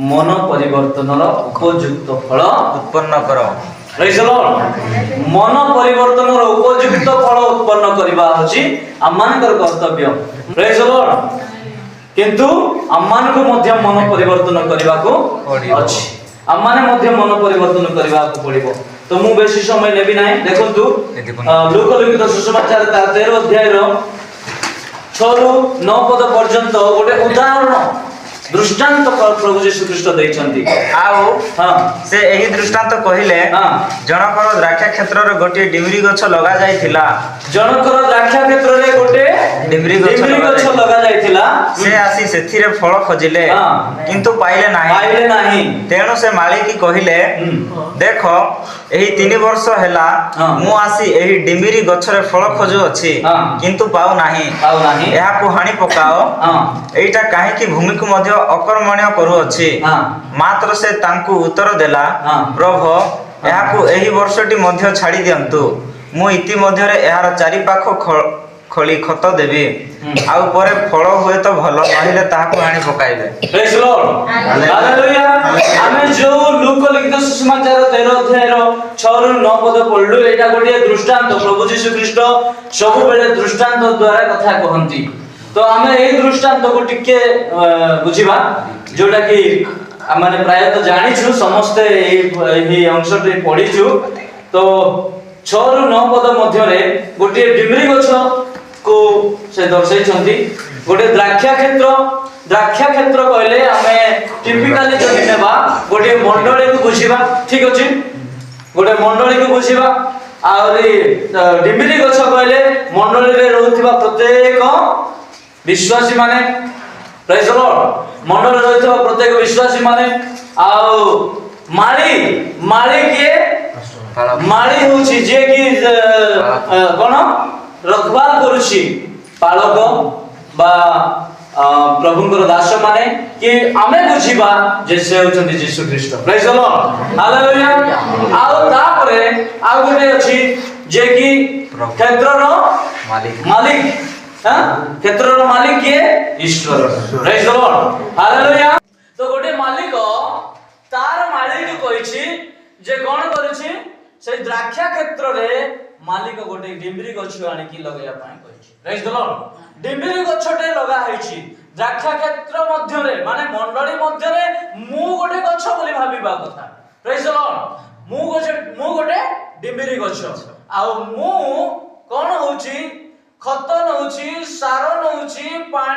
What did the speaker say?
मन परिवर्तन उपयुक्त फल उत्पन्न कर। मन परिवर्तन उपयुक्त फल उत्पन्न करबा होची आमानकर कर्तव्य। Praise the Lord. किंतु आमान को मध्य मन परिवर्तन करबा को अछि। आमाने मध्य मन परिवर्तन करबा को पड़िबो। तो मु बेसी समय लेबी नाही। देखंतु लोक लिखित सुसमाचार 13 अध्याय रो 6 रु 9 पद पर्यंत गोटे उदाहरण दृष्टांत प्रभु यीशु ख्रीष्ट दैछंती। आउ से एही दृष्टांत कहिले जनकर द्राक्षा क्षेत्र रे गोटे डिमरी गछ लगा जायथिला। जनकर द्राक्षा क्षेत्र रे गोटे डिमरी गछ लगा जायथिला। से आसी सेथिरे फल खोजिले किंतु पाइले नाही। तेणु से मालिक कहिले देखो एही 3 वर्ष हैला मु आसी एही डिमरी गछ रे फल खोजु अछि किंतु पाउ नाही। एहा को हानि पकाओ। एटा काहे कि भूमि को मध्य अकर्मण्य करू अछि। मात्र से तांकु उत्तर देला प्रभु एहाकु एही वर्षटी मध्य छाड़ी दियंतु मु इति मध्य रे एहार चारि पाख खली खत देबी आउ परे फल होय तो भलो नहिले ताहाकु हानि पकाइबे। Praise Lord hallelujah. आमे जो लूका लिखित सुसमाचार 13 अध्याय रो 6 रु 9 पद पढलु एटा गोटे दृष्टांत प्रभु यीशु ख्रीष्ट सब बेले दृष्टांत द्वारा कथा कहंती। तो आमे एही दृष्टांत को टिके बुझिबा जोटा कि माने प्राय तो जानिछु समस्त एही अंशटे पढिछु। तो 6 रु 9 पद मध्य रे गोटे डिमरी गछ को से दर्शाइछंती। गोटे द्राक्षा क्षेत्र कहले आमे टिपिकली जो नेबा गोटे मंडली को बुझिबा। ठीक अछि गोटे मंडली को बुझिबा और डिमरी गछ कहले मंडली रे रहउथिबा प्रत्येक विश्वासी माने। Praise the lord. मंडल रहइतो प्रत्येक विश्वासी माने आउ माली के माली होची जे कि कोन रखवाल करूची पालक बा प्रभुंकर दास माने कि आमे बुझिबा जे से होचंती यीशु ख्रीष्ट। Praise the lord hallelujah. आउ तापरे आउ गोटे अछि जे कि क्षेत्रर मालिक क्षेत्रर मालिक के ईश्वर। Praise the lord hallelujah. तो गोटे मालिक तार मालिक कहिछि जे कोन करिछि से द्राक्षा क्षेत्र रे मालिक गोटे डिमरी गछ आनि कि लगाया पाए कहिछि। Praise the lord. डिमरी गछटे लगा हैछि द्राक्षा क्षेत्र मध्य रे माने मंडली मध्य रे मु गोटे गछ बोली भाबिबा कथा। Praise the Lord. मु गोटे डिमरी गछ आ मु कोन होछि खत नउछि सार नउछि पानी